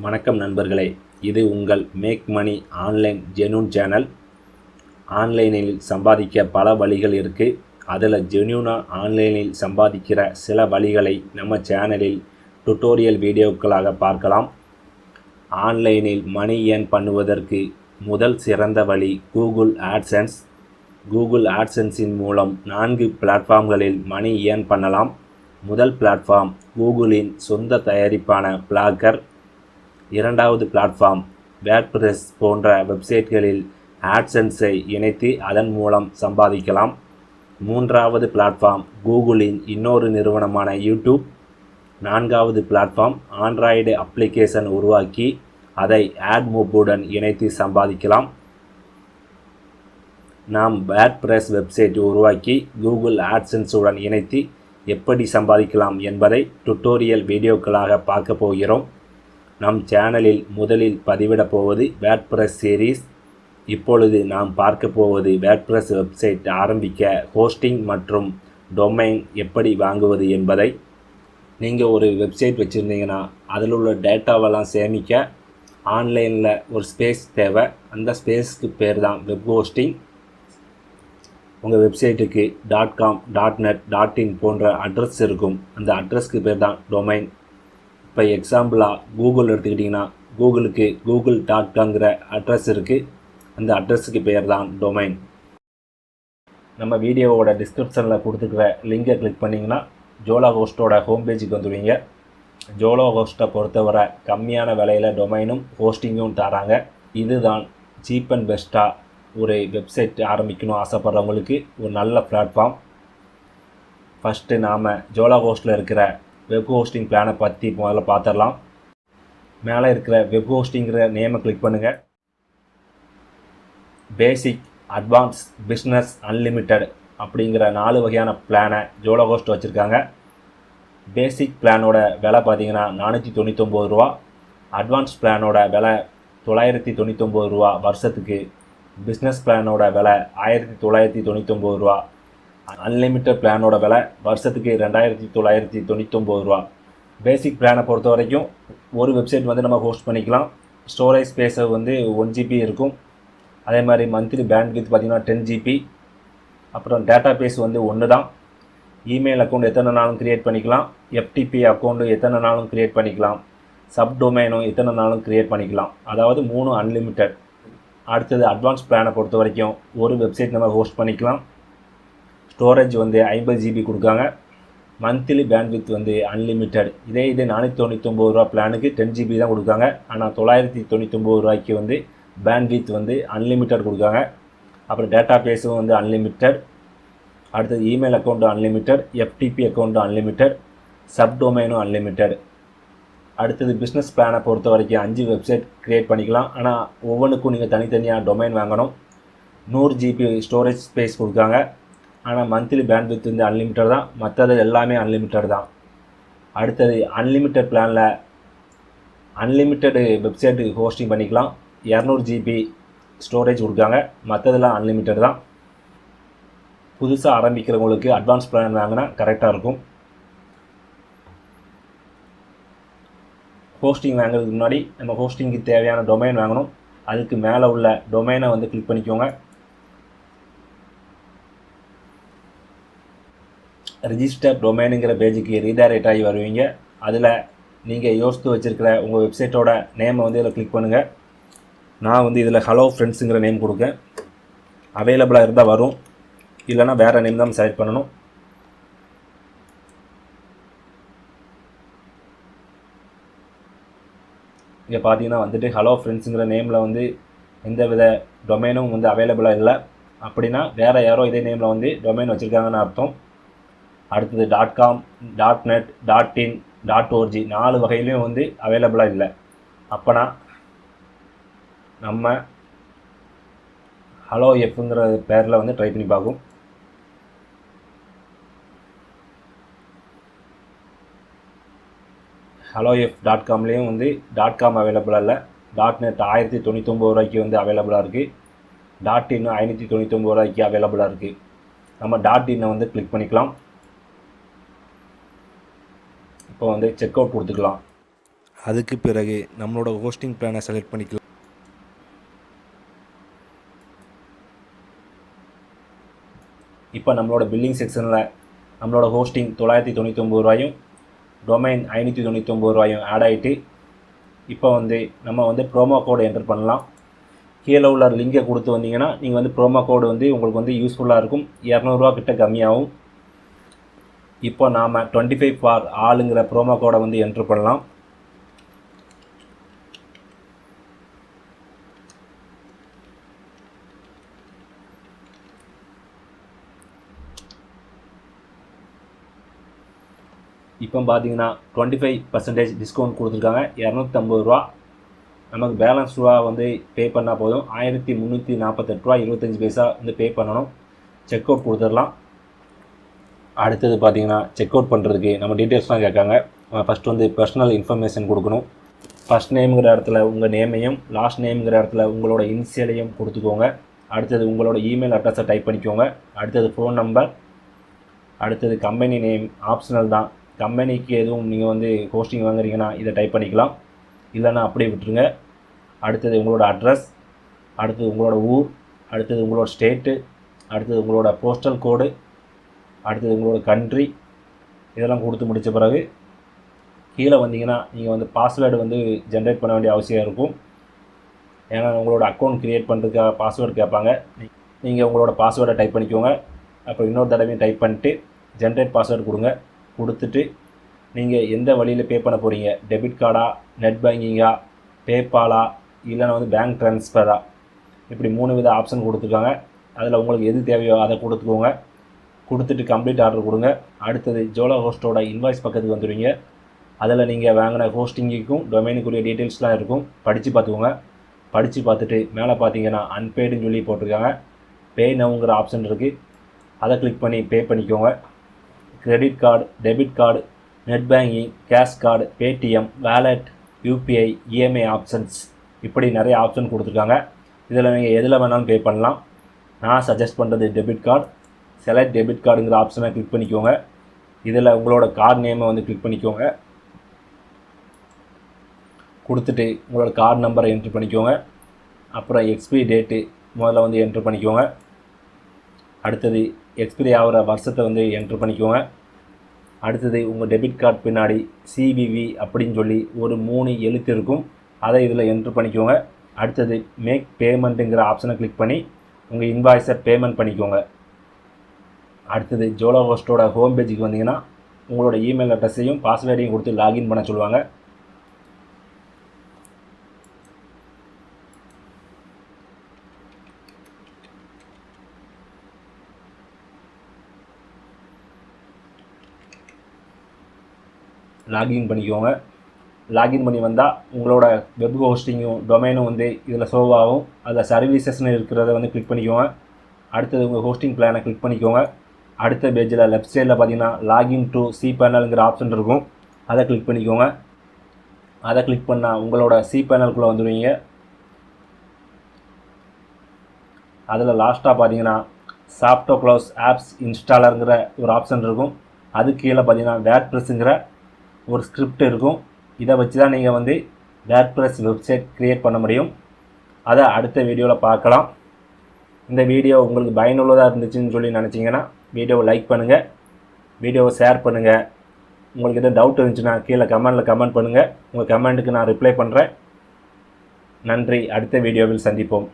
வணக்கம் நண்பர்களே, இது உங்கள் make money online genuine channel. ஆன்லைனில் சம்பாதிக்க பல வழிகள் இருக்குது. அதில் ஜெனூனாக ஆன்லைனில் சம்பாதிக்கிற சில வழிகளை நம்ம சேனலில் டுட்டோரியல் வீடியோக்களாக பார்க்கலாம். ஆன்லைனில் மணி ஏர்ன் பண்ணுவதற்கு முதல் சிறந்த வழி கூகுள் ஆட்சன்ஸ். கூகுள் ஆட்சன்ஸின் மூலம் 4 பிளாட்ஃபார்ம்களில் மணி ஏர்ன் பண்ணலாம். முதல் பிளாட்ஃபார்ம் கூகுளின் சொந்த தயாரிப்பான பிளாக்கர். இரண்டாவது பிளாட்ஃபார்ம் வேர்ட்பிரஸ் போன்ற வெப்சைட்களில் ஆட்சன்ஸை இணைத்து அதன் மூலம் சம்பாதிக்கலாம். மூன்றாவது பிளாட்ஃபார்ம் கூகுளின் இன்னொரு நிறுவனமான யூடியூப். நான்காவது பிளாட்ஃபார்ம் ஆண்ட்ராய்டு அப்ளிகேஷன் உருவாக்கி அதை ஆட்மோபுடன் இணைத்து சம்பாதிக்கலாம். நாம் வேர்ட்பிரஸ் வெப்சைட் உருவாக்கி கூகுள் ஆட்சன்ஸுடன் இணைத்து எப்படி சம்பாதிக்கலாம் என்பதை டுட்டோரியல் வீடியோக்களாக பார்க்க போகிறோம். நம் சேனலில் முதலில் பதிவிடப் போவது வேர்ட்பிரஸ் சீரீஸ். இப்பொழுது நாம் பார்க்க போவது வேர்ட்பிரஸ் வெப்சைட் ஆரம்பிக்க ஹோஸ்டிங் மற்றும் டொமைன் எப்படி வாங்குவது என்பதை. நீங்கள் ஒரு வெப்சைட் வச்சுருந்தீங்கன்னா அதில் உள்ள டேட்டாவெல்லாம் சேமிக்க ஆன்லைனில் ஒரு ஸ்பேஸ் தேவை. அந்த ஸ்பேஸ்க்கு பேர் தான் வெப் ஹோஸ்டிங். உங்கள் வெப்சைட்டுக்கு .com, .net, .in போன்ற அட்ரஸ் இருக்கும். அந்த அட்ரஸ்க்கு பேர் தான் டொமைன். இப்போ எக்ஸாம்பிளாக கூகுள் எடுத்துக்கிட்டிங்கன்னா கூகுளுக்கு google.comங்கிற அட்ரஸ் இருக்குது. அந்த அட்ரஸுக்கு பேர் தான் டொமைன். நம்ம வீடியோவோட டிஸ்கிரிப்ஷனில் கொடுத்துருக்கிற லிங்கை கிளிக் பண்ணிங்கன்னா ஜோலா ஹோஸ்ட்டோட ஹோம் பேஜுக்கு வந்துடுவீங்க. ஜோலா ஹோஸ்ட்டை பொறுத்தவரை கம்மியான விலையில் டொமைனும் ஹோஸ்டிங்கும் தராங்க. இதுதான் சீப் அண்ட் பெஸ்ட்டாக ஒரு வெப்சைட் ஆரம்பிக்கணும் ஆசைப்பட்றவங்களுக்கு ஒரு நல்ல பிளாட்ஃபார்ம். ஃபஸ்ட்டு நாம் ஜோலா ஹோஸ்ட்டில் இருக்கிற வெப் ஹோஸ்டிங் பிளானை பற்றி முதல்ல பார்த்துடலாம். மேலே இருக்கிற வெப் ஹோஸ்டிங்கிற நேமை கிளிக் பண்ணுங்கள். பேசிக், அட்வான்ஸ், பிஸ்னஸ், அன்லிமிட்டெட் அப்படிங்கிற 4 வகையான பிளானை ஜோலா ஹோஸ்ட் வச்சுருக்காங்க. பேசிக் பிளானோட விலை பார்த்தீங்கன்னா $499. அட்வான்ஸ் பிளானோட விலை $999 வருஷத்துக்கு. பிஸ்னஸ் பிளானோட விலை $1999. அன்லிமிட்டட் பிளானோட விலை வருஷத்துக்கு $2999. பேசிக் பிளானை பொறுத்த வரைக்கும் ஒரு வெப்சைட் நம்ம ஹோஸ்ட் பண்ணிக்கலாம். ஸ்டோரேஜ் ஸ்பேஸை 1 GB இருக்கும். அதே மாதிரி மந்த்லி பேண்ட்வித் பார்த்திங்கன்னா 10 GB. அப்புறம் டேட்டா பேஸ் ஒன்று தான். இமெயில் அக்கௌண்ட் எத்தனை நாளும் க்ரியேட் பண்ணிக்கலாம். FTP அக்கௌண்ட்டு எத்தனை நாளும் க்ரியேட் பண்ணிக்கலாம். சப்டொமைனும் எத்தனை நாளும் க்ரியேட் பண்ணிக்கலாம். அதாவது 3 அன்லிமிட்டட். அடுத்தது அட்வான்ஸ் பிளானை பொறுத்த வரைக்கும் ஒரு வெப்சைட் நம்ம ஹோஸ்ட் பண்ணிக்கலாம். ஸ்டோரேஜ் 50 GB கொடுக்காங்க. Monthly bandwidth unlimited. இதே $499 பிளானுக்கு 10 GB தான் கொடுக்காங்க. ஆனால் $999 பேண்ட்வித் அன்லிமிட்டட் கொடுக்காங்க. அப்புறம் டேட்டா பேஸும் அன்லிமிட்டட். அடுத்தது email account unlimited, FTP account unlimited, சப்டொமைனும் அன்லிமிட்டட். அடுத்தது பிஸ்னஸ் பிளானை பொறுத்த வரைக்கும் 5 வெப்சைட் க்ரியேட் பண்ணிக்கலாம். ஆனால் ஒவ்வொன்றுக்கும் நீங்கள் தனித்தனியாக டொமைன் வாங்கணும். 100 GB ஸ்டோரேஜ் ஸ்பேஸ் கொடுக்காங்க. ஆனால் மந்த்லி பேண்ட்வித் அன்லிமிட்டட் தான். மற்றது எல்லாமே அன்லிமிட்டட் தான். அடுத்தது அன்லிமிட்டட் பிளானில் அன்லிமிட்டடு வெப்சைட்டு ஹோஸ்டிங் பண்ணிக்கலாம். 200 GB ஸ்டோரேஜ் கொடுக்காங்க. மற்றதெல்லாம் அன்லிமிட்டட் தான். புதுசாக ஆரம்பிக்கிறவங்களுக்கு அட்வான்ஸ் பிளான் வாங்கினா கரெக்டாக இருக்கும். ஹோஸ்டிங் வாங்குறதுக்கு முன்னாடி நம்ம ஹோஸ்டிங்க்கு தேவையான டொமைன் வாங்கணும். அதுக்கு மேலே உள்ள டொமைனை கிளிக் பண்ணிக்கோங்க. ரிஜிஸ்டர் டொமைனுங்கிற பேஜுக்கு ரீடைரக்ட் ஆகி வருவீங்க. அதில் நீங்கள் யோசித்து வச்சுருக்கிற உங்கள் வெப்சைட்டோட நேமை இதில் கிளிக் பண்ணுங்கள். நான் இதில் ஹலோ ஃப்ரெண்ட்ஸுங்கிற நேம் கொடுக்கேன். அவைலபிளாக இருந்தால் வரும், இல்லைனா வேறு நேம் தான் செலக்ட் பண்ணணும். இங்கே பார்த்தீங்கன்னா ஹலோ ஃப்ரெண்ட்ஸுங்கிற நேமில் எந்த வித டொமைனும் அவைலபிளாக இல்லை. அப்படின்னா வேறு யாரோ இதே நேமில் டொமைன் வச்சுருக்காங்கன்னு அர்த்தம். அடுத்தது .com, .net, .in, .org 4 வகையிலையும் அவைலபிளாக இல்லை. அப்போனா நம்ம ஹலோ எஃப்ங்கிற பேரில் ட்ரை பண்ணி பார்க்கும். ஹலோ எஃப் .comலேயும் .com அவைலபிளாக இல்லை. .net $1099 அவைலபிளாக இருக்குது. .in $599 அவைலபிளாக இருக்குது. நம்ம .inனை கிளிக் பண்ணிக்கலாம். இப்போ செக் அவுட் கொடுத்துக்கலாம். அதுக்கு பிறகு நம்மளோட ஹோஸ்டிங் பிளானை செலக்ட் பண்ணிக்கலாம். இப்போ நம்மளோட பில்லிங் செக்ஷனில் நம்மளோட ஹோஸ்டிங் 999 ரூபாயும் டொமைன் 599 ரூபாயும் ஆட் ஆகிட்டு இப்போ நம்ம ப்ரோமோ கோடு என்டர் பண்ணலாம். கீழே உள்ள லிங்கை கொடுத்து வந்தீங்கன்னா நீங்கள் ப்ரோமோ கோடு உங்களுக்கு யூஸ்ஃபுல்லாக இருக்கும். 200 ரூபா கிட்ட கம்மியாகும். இப்போ நாம் 25 ஃபார் ஆளுங்கிற ப்ரோமோ கோடை என்டர் பண்ணலாம். இப்போ பார்த்தீங்கன்னா 25% டிஸ்கவுண்ட் கொடுத்துருக்காங்க. 250 ரூபா. நமக்கு பேலன்ஸ் ரூபா பே பண்ணால் போதும். 1348 ரூபா 25 பைசா பே பண்ணணும். செக் அவுட் கொடுத்துடலாம். அடுத்தது பார்த்தீங்கன்னா செக் அவுட் பண்ணுறதுக்கு நம்ம டீட்டெயில்ஸ்லாம் கேட்காங்க. ஃபஸ்ட்டு பர்சனல் இன்ஃபர்மேஷன் கொடுக்கணும். ஃபஸ்ட் நேம்ங்கிற இடத்துல உங்கள் நேமையும், லாஸ்ட் நேம்ங்கிற இடத்துல உங்களோட இனிஷியலையும் கொடுத்துக்கோங்க. அடுத்தது உங்களோட இமெயில் அட்ரஸை டைப் பண்ணிக்கோங்க. அடுத்தது ஃபோன் நம்பர். அடுத்தது கம்பெனி நேம் ஆப்ஷனல் தான். கம்பெனிக்கு எதுவும் நீங்கள் ஹோஸ்டிங் வாங்குறீங்கன்னா இதை டைப் பண்ணிக்கலாம், இல்லைன்னா அப்படியே விட்டுருங்க. அடுத்தது உங்களோட அட்ரஸ், அடுத்தது உங்களோட ஊர், அடுத்தது உங்களோட ஸ்டேட்டு, அடுத்தது உங்களோட போஸ்டல் கோடு, அடுத்தது உங்களோட கண்ட்ரி, இதெல்லாம் கொடுத்து முடித்த பிறகு கீழே வந்தீங்கன்னா நீங்கள் பாஸ்வேர்டு ஜென்ரேட் பண்ண வேண்டிய அவசியம் இருக்கும். ஏன்னா உங்களோட அக்கௌண்ட் க்ரியேட் பண்ணுறதுக்காக பாஸ்வேர்டு கேட்பாங்க. நீங்கள் உங்களோட பாஸ்வேர்டை டைப் பண்ணிக்கோங்க. அப்புறம் இன்னொரு தடவையும் டைப் பண்ணிட்டு ஜென்ரேட் பாஸ்வேர்டு கொடுங்க. கொடுத்துட்டு நீங்கள் எந்த வழியில் பே பண்ண போகிறீங்க, டெபிட் கார்டா, நெட் பேங்கிங்கா, பேபாலா, இல்லைன்னா பேங்க் ட்ரான்ஸ்ஃபரா, இப்படி 3 வித ஆப்ஷன் கொடுத்துருக்காங்க. அதில் உங்களுக்கு எது தேவையோ அதை கொடுத்துக்கோங்க. கொடுத்துட்டு கம்ப்ளீட் ஆர்டர் கொடுங்க. அடுத்தது ஜோலோ ஹோஸ்ட்டோட இன்வாய்ஸ் பக்கத்துக்கு வந்துடுவீங்க. அதில் நீங்கள் வாங்கின ஹோஸ்டிங்குக்கும் டொமைனுக்குரிய டீட்டெயில்ஸ்லாம் இருக்கும். படித்து பார்த்துக்கோங்க. படித்து பார்த்துட்டு மேலே பார்த்தீங்கன்னா அன்பெய்டுன்னு சொல்லி போட்டிருக்காங்க. பே நவுங்கிற ஆப்ஷன் இருக்குது. அதை கிளிக் பண்ணி பே பண்ணிக்கோங்க. Credit card, debit card, net banking, cash card, Paytm, wallet, UPI, EMI options, இப்படி நிறைய ஆப்ஷன் கொடுத்துருக்காங்க. இதில் நீங்கள் எதில் வேணாலும் பே பண்ணலாம். நான் சஜஸ்ட் பண்ணுறது டெபிட் கார்டு. செலக்ட் டெபிட் கார்டுங்கிற ஆப்ஷனை கிளிக் பண்ணிக்கோங்க. இதில் உங்களோட கார்டு நேமை கிளிக் பண்ணிக்கோங்க. கொடுத்துட்டு உங்களோட கார்டு நம்பரை என்ட்ரு பண்ணிக்கோங்க. அப்புறம் எக்ஸ்பிரி டேட்டு முதல்ல என்ட்ரு பண்ணிக்கோங்க. அடுத்தது எக்ஸ்பிரி ஆகிற வருஷத்தை என்ட்ரு பண்ணிக்கோங்க. அடுத்தது உங்கள் டெபிட் கார்டு பின்னாடி சிவிவி அப்படின்னு சொல்லி ஒரு 3 எழுத்து இருக்கும். அதை இதில் என்ட்ரு பண்ணிக்கோங்க. அடுத்தது மேக் பேமெண்ட்டுங்கிற ஆப்ஷனை கிளிக் பண்ணி உங்கள் இன்வாய்ஸை பேமெண்ட் பண்ணிக்கோங்க. அடுத்தது ஜோலோ ஹோஸ்ட்டோட ஹோம் பேஜுக்கு வந்தீங்கன்னா உங்களோட இமெயில் அட்ரஸையும் பாஸ்வேர்டையும் கொடுத்து லாகின் பண்ண சொல்லுவாங்க. லாகின் பண்ணிக்கோங்க. லாகின் பண்ணி வந்தால் உங்களோட வெப் ஹோஸ்டிங்கும் டொமைனும் இதில் ஷோ ஆகும். அதில் சர்வீசஸ்னு இருக்கிறத கிளிக் பண்ணிக்கோங்க. அடுத்தது உங்கள் ஹோஸ்டிங் பிளானை கிளிக் பண்ணிக்கோங்க. அடுத்த பேஜில் லெஃப்ட் சைடில் பார்த்தீங்கன்னா லாகின் டு cPanelங்கிற ஆப்ஷன் இருக்கும். அதை கிளிக் பண்ணிக்கோங்க. அதை கிளிக் பண்ணால் உங்களோட cPanelக்குள்ளே வந்துடுவீங்க. அதில் லாஸ்ட்டாக பார்த்தீங்கன்னா சாஃப்ட்வேர் க்ளவுஸ் ஆப்ஸ் இன்ஸ்டாலருங்கிற ஒரு ஆப்ஷன் இருக்கும். அது கீழே பார்த்தீங்கன்னா வேர்ட்ப்ரெஸ்ஸுங்கிற ஒரு ஸ்கிரிப்ட் இருக்கும். இதை வச்சு தான் நீங்கள் வேர்ட்ப்ரெஸ் வெப்சைட் க்ரியேட் பண்ண முடியும். அதை அடுத்த வீடியோவில் பார்க்கலாம். இந்த வீடியோ உங்களுக்கு பயனுள்ளதாக இருந்துச்சுன்னு சொல்லி நினச்சிங்கன்னா வீடியோவை லைக் பண்ணுங்கள், வீடியோவை ஷேர் பண்ணுங்கள். உங்களுக்கு எதாவது டவுட் இருந்துச்சுன்னா கீழே கமெண்டில் கமெண்ட் பண்ணுங்கள். உங்கள் கமெண்ட்டுக்கு நான் ரிப்ளை பண்ணுறேன். நன்றி. அடுத்த வீடியோவில் சந்திப்போம்.